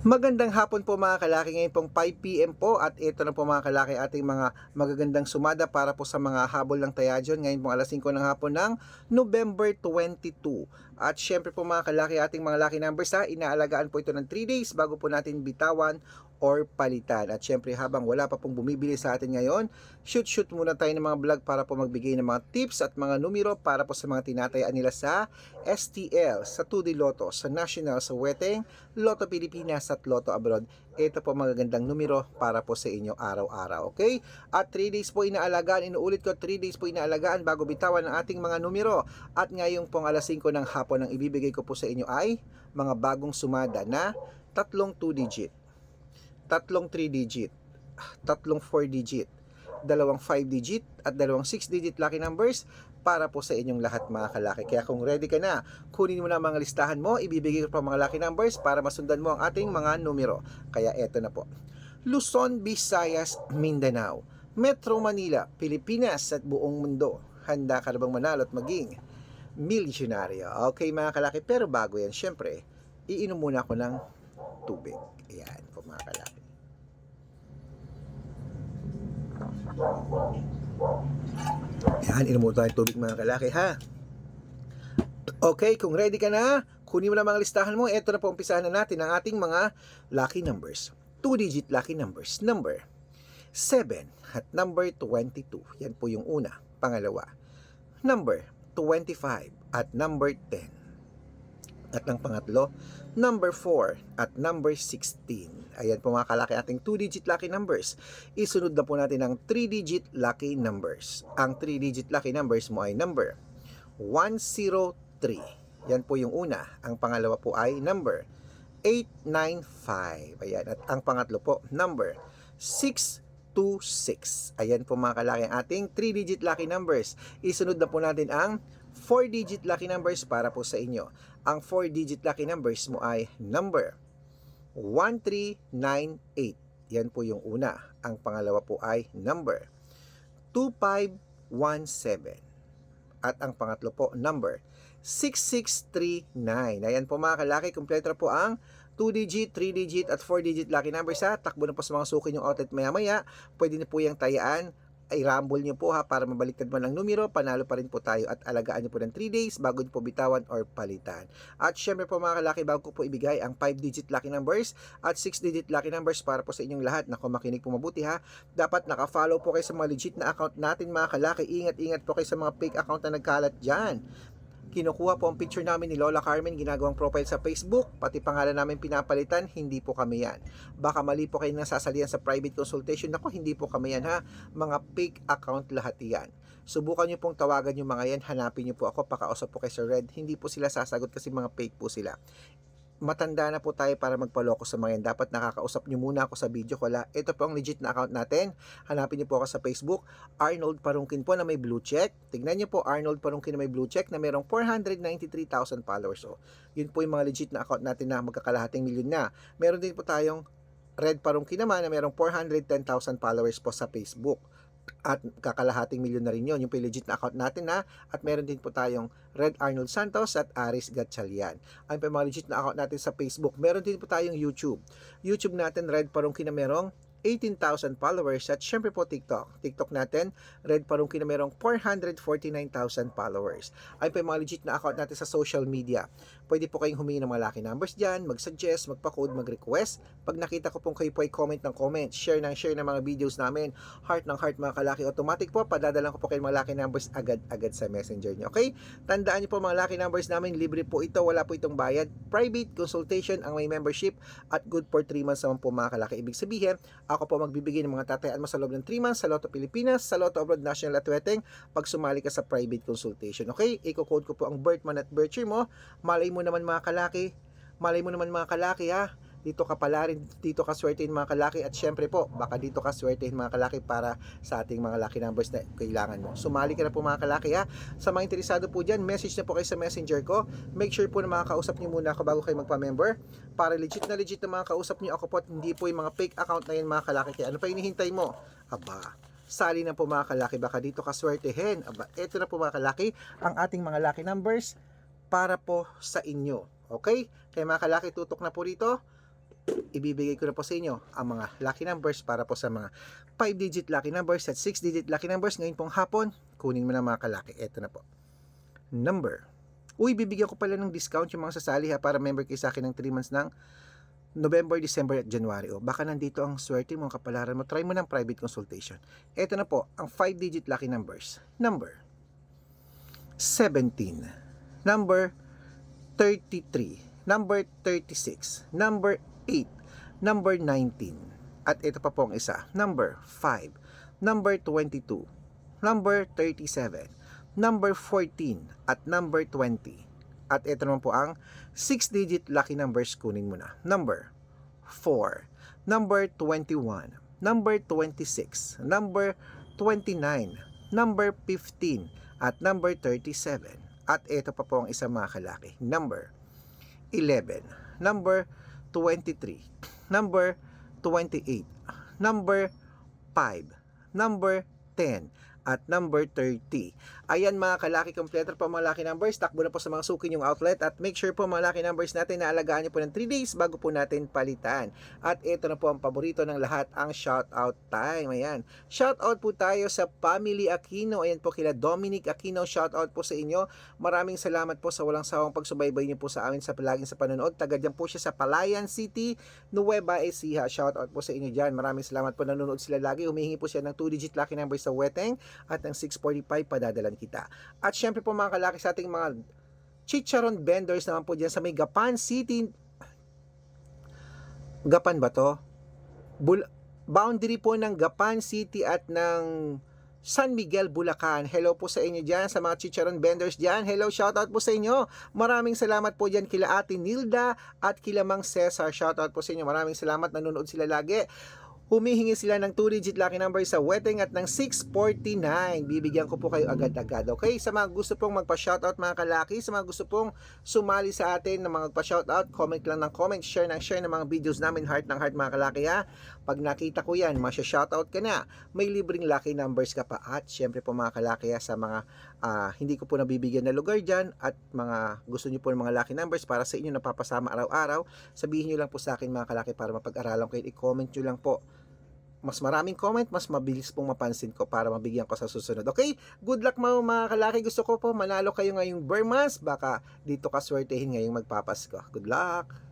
Magandang hapon po mga kalaki, ngayon pong 5 PM po at ito na po mga kalaki ating mga magagandang sumada para po sa mga habol ng Tayajon ngayon pong alas 5 ng hapon ng November 22. At syempre po mga kalaki ating mga lucky numbers inaalagaan po ito ng 3 days bago po natin bitawan or palitan. At syempre habang wala pa pong bumibili sa atin ngayon, shoot muna tayo ng mga vlog para po magbigay ng mga tips at mga numero para po sa mga tinatayaan nila sa STL, sa 2D Lotto, sa National, sa Weteng, Lotto Pilipinas at Lotto Abroad. Ito po magagandang numero para po sa inyo araw-araw, okay? At 3 days po inaalagaan, inuulit ko 3 days po inaalagaan bago bitawan ang ating mga numero. At ngayong pong alas 5 ng hapon ang ibibigay ko po sa inyo ay mga bagong sumada na tatlong 2 digit, tatlong 3 digit, tatlong 4 digit, dalawang 5 digit at dalawang 6 digit lucky numbers para po sa inyong lahat mga kalaki. Kaya kung ready ka na, kunin mo na ang mga listahan mo, ibibigay ko pa mga lucky numbers para masundan mo ang ating mga numero. Kaya eto na po. Luzon, Visayas, Mindanao, Metro Manila, Pilipinas at buong mundo. Handa ka na bang manalo at maging milyonaryo? Okay mga kalaki, pero bago yan, syempre, iinom muna ako ng tubig. Ayan po mga kalaki. Yan, inom mo tayo tubig mga kalaki ha. Okay, kung ready ka na, kunin mo na mga listahan mo. Ito na po, umpisahan na natin ang ating mga lucky numbers. 2-digit lucky numbers. Number 7 at number 22. Yan po yung una. Pangalawa, number 25 at number 10. At ang pangatlo, number 4 at number 16. Ayan po mga kalaki ating 2-digit lucky numbers. Isunod na po natin ang 3-digit lucky numbers. Ang 3-digit lucky numbers mo ay number 103. Yan po yung una. Ang pangalawa po ay number 895. Ayan. At ang pangatlo po, number 626. Ayan po mga kalaki ang ating 3-digit lucky numbers. Isunod na po natin ang 4-digit lucky numbers para po sa inyo. Ang 4-digit lucky numbers mo ay number 1398. Yan po yung una. Ang pangalawa po ay number 2517. At ang pangatlo po, number 6639. Ayan po mga kalaki, kumpleto na po ang 2-digit, 3-digit at 4-digit lucky numbers ha. Takbo na po sa mga suki yung outlet maya-maya. Pwede na po yung tayaan. Ay rumble nyo po ha para mabaliktad man ang numero, panalo pa rin po tayo at alagaan nyo po ng 3 days bago nyo po bitawan or palitan. At syempre po mga kalaki, bago ko po ibigay ang 5-digit lucky numbers at 6-digit lucky numbers para po sa inyong lahat. Naku, makinig po mabuti ha. Dapat naka-follow po kayo sa mga legit na account natin mga kalaki. Ingat po kayo sa mga fake account na nagkalat dyan. Kinukuha po ang picture namin ni Lola Carmen, ginagawang profile sa Facebook, pati pangalan namin pinapalitan, hindi po kami yan. Baka mali po kayo nasasalihan sa private consultation. Ako, hindi po kami yan ha. Mga fake account lahat yan. Subukan nyo pong tawagan yung mga yan, hanapin nyo po ako, pakausap po kay Sir Red. Hindi po sila sasagot kasi mga fake po sila. Matanda na po tayo para magpaloko sa mga yan. Dapat nakakausap nyo muna ako sa video ko. Ito po ang legit na account natin. Hanapin nyo po ako sa Facebook. Arnold Parungkin po na may blue check. Tignan nyo po Arnold Parungkin na may blue check na mayroong 493,000 followers. So, yun po yung mga legit na account natin na magkakalahating milyon na. Meron din po tayong Red Parungkin naman na mayroong 410,000 followers po sa Facebook. At kakalahating milyon na rin yun, yung legit na account natin na. At meron din po tayong Red Arnold Santos at Aris Gatchalian. Ang mga legit na account natin sa Facebook. Meron din po tayong YouTube. YouTube natin, Red Parungkin na merong 18,000 followers. At syempre po TikTok natin, Red Parungkin na merong 449,000 followers. Ay pa yung mga legit na account natin sa social media. Pwede po kayong humingi ng mga lucky numbers dyan, mag-suggest, magpa-code, mag-request. Pag nakita ko pong kayo po ay comment ng comment, share ng mga videos namin, heart ng heart mga kalaki, automatic po, padadalan ko po kayo mga lucky numbers agad-agad sa messenger nyo. Okay? Tandaan nyo po mga lucky numbers namin, libre po ito, wala po itong bayad. Private consultation ang may membership at good for 3 months naman po mga kalaki. Ibig sabihin, ako po magbibigay ng mga tatayaan mo sa loob ng 3 months sa Lotto Pilipinas, sa Lotto Abroad, National at Weteng pag sumali ka sa private consultation. Okay? Iko-code ko po ang birth month at birth year mo. Malay mo naman mga kalaki ha. Dito ka pala rin, dito ka swertein mga kalaki at syempre po, baka dito ka swertein mga kalaki para sa ating mga lucky numbers na kailangan mo. Sumali ka na po mga kalaki ha. Sa mga interesado po dyan, message na po kayo sa messenger ko. Make sure po na makakausap nyo muna ako bago kayo magpa-member para legit na mga kausap nyo ako po at hindi po yung mga fake account na yun mga kalaki. Kaya ano pa hinihintay mo? Aba, sali na po mga kalaki, baka dito ka swertehin. Aba, eto na po mga kalaki ang ating mga lucky numbers para po sa inyo. Okay? Kaya mga kalaki, tutok na po rito. ibibigay ko na po sa inyo ang mga lucky numbers para po sa mga 5-digit lucky numbers at 6-digit lucky numbers ngayon pong hapon. Kunin mo na mga kalaki. Ito na po. Number. Uy, bibigyan ko pala ng discount yung mga sasali ha para member kayo sa akin ng 3 months ng November, December at January. O baka nandito ang swerte mo, kapalaran mo. Try mo ng private consultation. Ito na po ang 5-digit lucky numbers. Number 17, number 33, number 36, number 8, number 19, at ito pa po ang isa, number 5, number 22, number 37, number 14, at number 20. At ito naman po ang 6-digit lucky numbers, kunin mo na. Number 4, number 21, number 26, number 29, number 15, at number 37. At ito pa po ang isang mga kalaki. Number 11, number 23, number 28, number 5, number 10, at number 30. Ayan mga kalaki, kompleto po mga lucky numbers. Takbo na po sa mga suki yung outlet at make sure po mga lucky numbers natin na alagaan nyo po ng 3 days bago po natin palitan. At ito na po ang paborito ng lahat, ang shoutout time. Ayan. Shoutout po tayo sa Family Aquino. Ayan po kila Dominic Aquino. Shoutout po sa inyo. Maraming salamat po sa walang sawang pagsubaybay niyo po sa amin sa palaging sa panonood. Taga dyan po siya sa Palayan City, Nueva Ecija. Shoutout po sa inyo dyan. Maraming salamat po, nanonood sila lagi. Humihingi po siya ng 2-digit lucky numbers sa Weteng at ng 645 padadalan kita. At syempre po mga kalaki sa ating mga chicharon vendors naman po dyan sa may Gapan City. Gapan ba to? Boundary po ng Gapan City at ng San Miguel, Bulacan. Hello po sa inyo dyan, sa mga chicharon vendors dyan. Hello, shoutout po sa inyo. Maraming salamat po dyan kila Ate Nilda at kila Mang Cesar. Shoutout po sa inyo. Maraming salamat, nanonood sila lagi. Humihingi sila ng 2-digit lucky number sa Weteng at ng 649. Bibigyan ko po kayo agad-agad. Okay? Sa mga gusto pong magpa-shoutout mga kalaki, sa mga gusto pong sumali sa atin na mga magpa-shoutout, comment lang ng comment, share ng mga videos namin, heart ng heart mga kalaki ha. Pag nakita ko yan, masya-shoutout ka na. May libreng lucky numbers ka pa. At syempre po mga kalaki ha, sa mga hindi ko po nabibigyan na lugar dyan at mga gusto nyo po ng mga lucky numbers para sa inyo napapasama araw-araw, sabihin nyo lang po sa akin mga kalaki para mapag-aralan kayo. I-comment nyo lang po. Mas maraming comment, mas mabilis pong mapansin ko para mabigyan ko sa susunod. Okay? Good luck mga kalaki. Gusto ko po manalo kayo ngayong Burmas. Baka dito ka swertehin ngayong magpapasko. Good luck!